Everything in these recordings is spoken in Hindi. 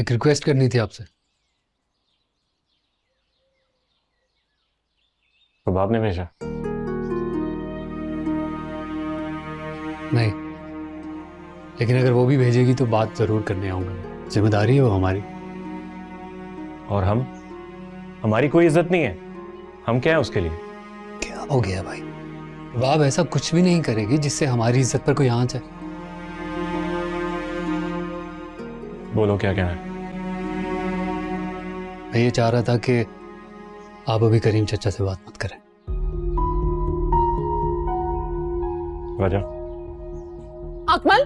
एक रिक्वेस्ट करनी थी आपसे। तो बाप ने भेजा? नहीं, लेकिन अगर वो भी भेजेगी तो बात जरूर करने आऊंगा। जिम्मेदारी है वो हमारी। और हमारी कोई इज्जत नहीं है। हम क्या है उसके लिए? क्या हो गया भाई? बाप ऐसा कुछ भी नहीं करेगी जिससे हमारी इज्जत पर कोई आंच है। बोलो क्या कहना है। मैं ये चाह रहा था कि आप अभी करीम चचा से बात मत करें। वजह? अकमल,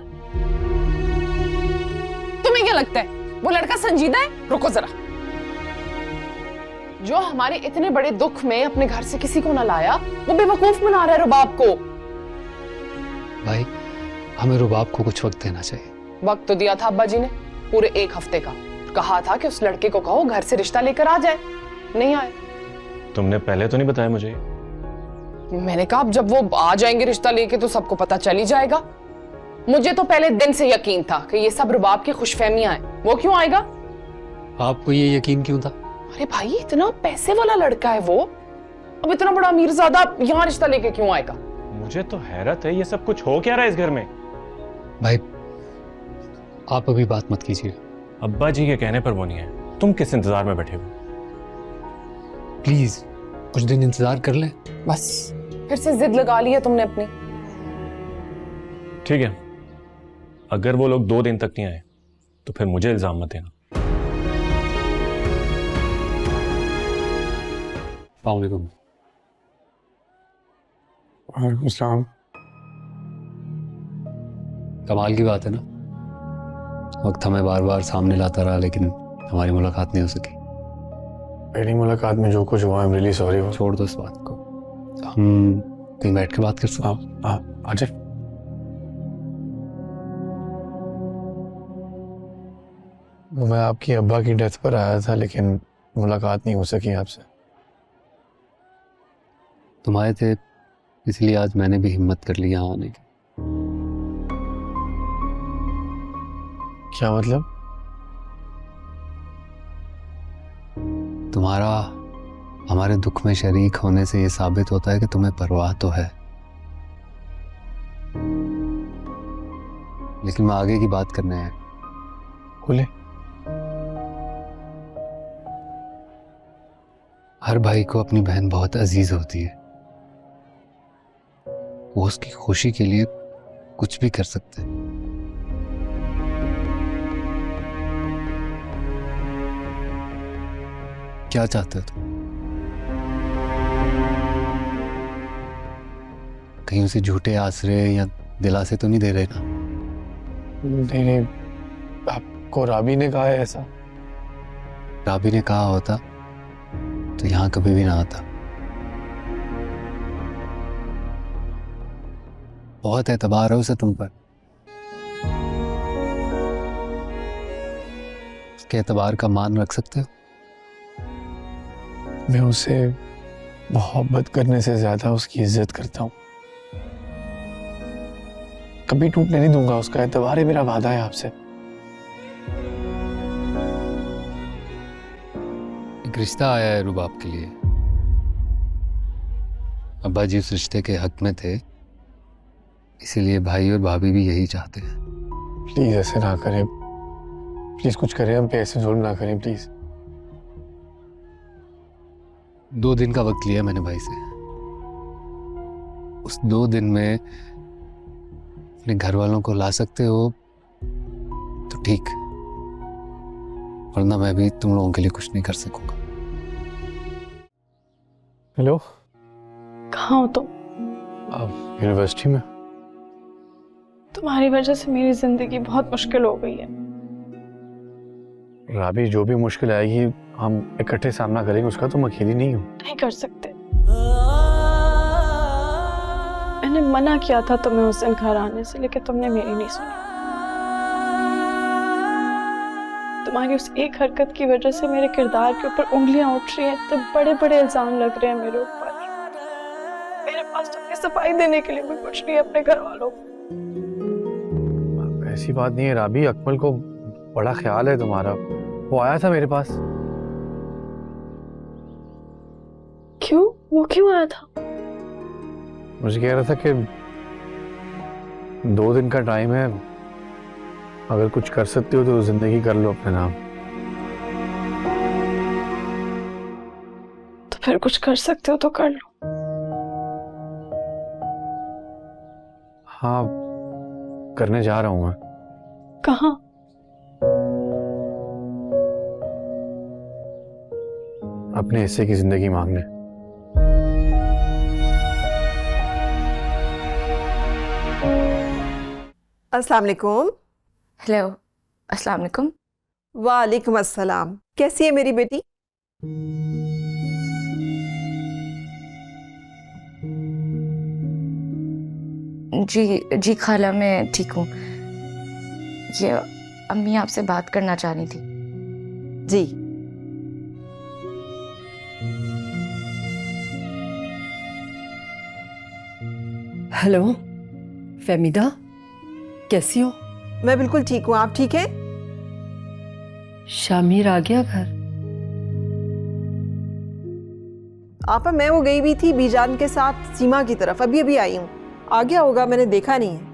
तुम्हें क्या लगता है वो लड़का संजीदा है? रुको जरा। जो हमारे इतने बड़े दुख में अपने घर से किसी को ना लाया, वो बेवकूफ बना रहा है रुबाब को। भाई, हमें रुबाब को कुछ वक्त देना चाहिए। वक्त तो दिया था अब्बा जी ने, पूरे 1 हफ्ते का। कहा था कि उस लड़के को कहो घर से रिश्ता लेकर आ जाए, नहीं आए। तुमने पहले तो नहीं बताया मुझे? मैंने कहा अब जब वो आ जाएंगे रिश्ता लेके तो सबको पता चल ही जाएगा। मुझे तो पहले दिन से यकीन था कि ये सब रुबाब की खुशफहमियां हैं। वो क्यों आएगा? आपको ये यकीन क्यों था? अरे भाई, इतना पैसे वाला लड़का है वो, अब इतना बड़ा अमीरजादा यहाँ रिश्ता लेके क्यों आएगा? मुझे तो हैरत है, ये सब कुछ हो क्या रहा है इस घर में? भाई, आप अभी बात मत कीजिए। अब्बा जी के कहने पर वो नहीं है, तुम किस इंतजार में बैठे हो? प्लीज कुछ दिन इंतजार कर लें। बस फिर से जिद लगा ली है तुमने अपनी। ठीक है, अगर वो लोग 2 दिन तक नहीं आए तो फिर मुझे इल्जाम मत देना। वालेकुम अस्सलाम। कमाल की बात है ना, वक्त हमें बार बार सामने लाता रहा लेकिन हमारी मुलाकात नहीं हो सकी। पहली मुलाकात में जो कुछ हुआ, आई एम रियली सॉरी। छोड़ दो इस बात को, हम कहीं बैठ के बात कर सकते हैं? आजिफ, मैं आपकी अब्बा की डेथ पर आया था लेकिन मुलाकात नहीं हो सकी आपसे। तुम आए थे इसलिए आज मैंने भी हिम्मत कर ली यहाँ आने की। क्या मतलब? तुम्हारा हमारे दुख में शरीक होने से ये साबित होता है कि तुम्हें परवाह तो है। लेकिन मैं आगे की बात करने आया। बोले। हर भाई को अपनी बहन बहुत अजीज होती है। वो उसकी खुशी के लिए कुछ भी कर सकते हैं। क्या चाहते हो तुम? कहीं उसे झूठे आसरे या दिलासे तो नहीं दे रहे ना? नहीं नहीं, आपको राबी ने कहा है ऐसा? राबी ने कहा होता तो यहां कभी भी ना आता। बहुत एतबार है उसे तुम पर। उसके एतबार का मान रख सकते हो? मैं उसे मोहब्बत करने से ज्यादा उसकी इज्जत करता हूँ। कभी टूटने नहीं दूंगा उसका एतबार है, मेरा वादा है आपसे। एक रिश्ता आया है रुबाब के लिए। अब्बा जी उस रिश्ते के हक में थे, इसीलिए भाई और भाभी भी यही चाहते हैं। प्लीज ऐसे ना करें, प्लीज कुछ करें हम पे, ऐसे जुल्म ना करें प्लीज। 2 दिन का वक्त लिया मैंने भाई से। उस 2 दिन में अपने घर वालों को ला सकते हो तो ठीक, वरना मैं भी तुम लोगों के लिए कुछ नहीं कर सकूंगा। हेलो, कहाँ हो तुम? आप यूनिवर्सिटी में? तुम्हारी वजह से मेरी जिंदगी बहुत मुश्किल हो गई है। राबी, जो भी मुश्किल आएगी हम इकट्ठे सामना करेंगे उसका। तुम अकेली नहीं हो। नहीं कर सकते। मैंने मना किया था तुम्हें उस दिन घर आने से, लेकिन तुमने मेरी नहीं सुनी। तुम्हारी उस एक हरकत की वजह से मेरे किरदार के ऊपर उंगलियां उठ रही हैं, इतने बड़े बड़े इल्जाम लग रहे हैं मेरे ऊपर। मेरे पास तुम्हें सफाई देने के लिए भी कुछ नहीं है अपने घर वालों को। ऐसी बात नहीं है राबी, अकमल को बड़ा ख्याल है तुम्हारा। वो आया था मेरे पास। क्यों? वो क्यों आया था? मुझे कह रहा था कि 2 दिन का टाइम है, अगर कुछ कर सकते हो तो जिंदगी कर लो अपने नाम। तो फिर कुछ कर सकते हो तो कर लो। हाँ, करने जा रहा हूं मैं। कहाँ? अपने हिस्से की जिंदगी मांगने। अस्सलाम वालेकुम। हेलो, अस्सलाम वालेकुम। वालेकुम अस्सलाम। कैसी है मेरी बेटी? जी जी खाला, मैं ठीक हूँ। ये अम्मी आपसे बात करना चाह रही थी। जी। हेलो फहमीदा, कैसी हो? मैं बिल्कुल ठीक हूँ, आप ठीक हैं? शामिर आ गया घर? आपा मैं वो गई भी थी बीजान के साथ सीमा की तरफ, अभी अभी आई हूँ। आ गया होगा, मैंने देखा नहीं है।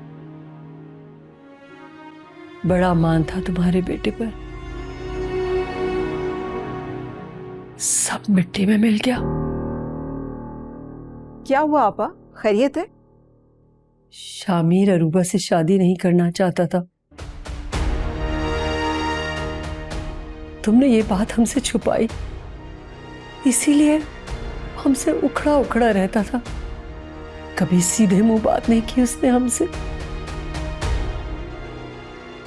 बड़ा मान था तुम्हारे बेटे पर, सब मिट्टी में मिल गया। क्या हुआ आपा, खैरियत है? शामिर अरूबा से शादी नहीं करना चाहता था। तुमने ये बात हमसे छुपाई, इसीलिए हमसे उखड़ा उखड़ा रहता था। कभी सीधे मुंह बात नहीं की उसने हमसे।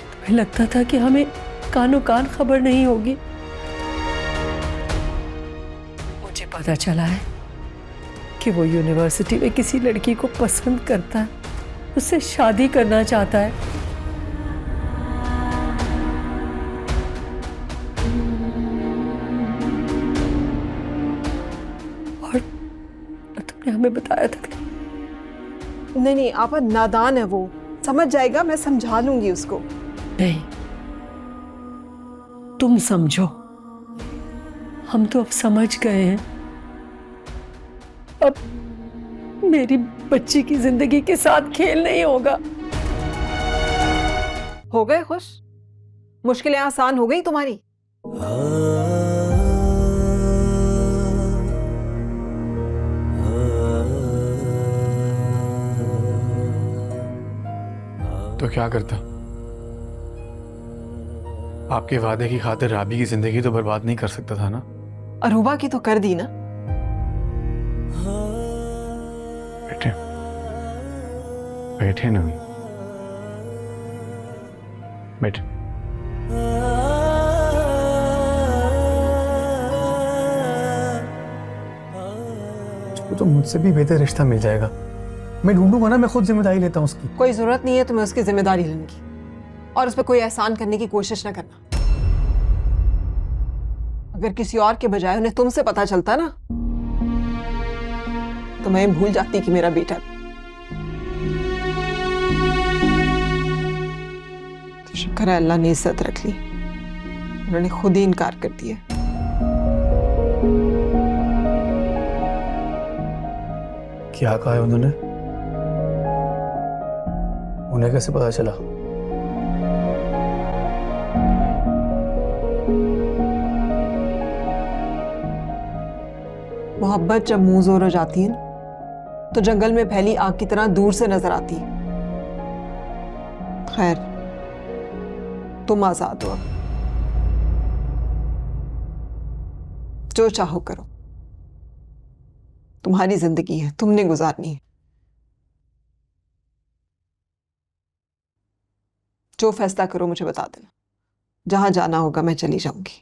तुम्हें लगता था कि हमें कानो कान खबर नहीं होगी। मुझे पता चला है कि वो यूनिवर्सिटी में किसी लड़की को पसंद करता है, उससे शादी करना चाहता है। और तुमने हमें बताया था कि नहीं नहीं आपा, नादान है वो, समझ जाएगा, मैं समझा लूंगी उसको। नहीं, तुम समझो, हम तो अब समझ गए हैं। अब मेरी बच्ची की जिंदगी के साथ खेल नहीं होगा। हो गए खुश? मुश्किलें आसान हो गई तुम्हारी? तो क्या करता? आपके वादे की खातिर राबी की जिंदगी तो बर्बाद नहीं कर सकता था ना? अरूबा की तो कर दी ना। बैठे बैठे ना, बैठे। तो मुझसे भी बेहतर रिश्ता मिल जाएगा। मैं ढूंढूंगा ना, मैं खुद जिम्मेदारी लेता हूँ उसकी। कोई जरूरत नहीं है तुम्हें उसकी जिम्मेदारी लेने की, और उस पर कोई एहसान करने की कोशिश ना करना। अगर किसी और के बजाय उन्हें तुमसे पता चलता ना, तो मैं भूल जाती कि मेरा बेटा। तो शुक्र है अल्लाह ने इज्जत रख ली, उन्होंने खुद ही इनकार कर दिया। क्या कहा है उन्होंने? उन्हें कैसे पता चला? मोहब्बत जब मुंह जोर हो जाती है ना, तो जंगल में फैली आग की तरह दूर से नजर आती है। खैर, तुम आजाद हो, जो चाहो करो, तुम्हारी जिंदगी है, तुमने गुजारनी है। जो फैसला करो मुझे बता देना, जहां जाना होगा मैं चली जाऊंगी।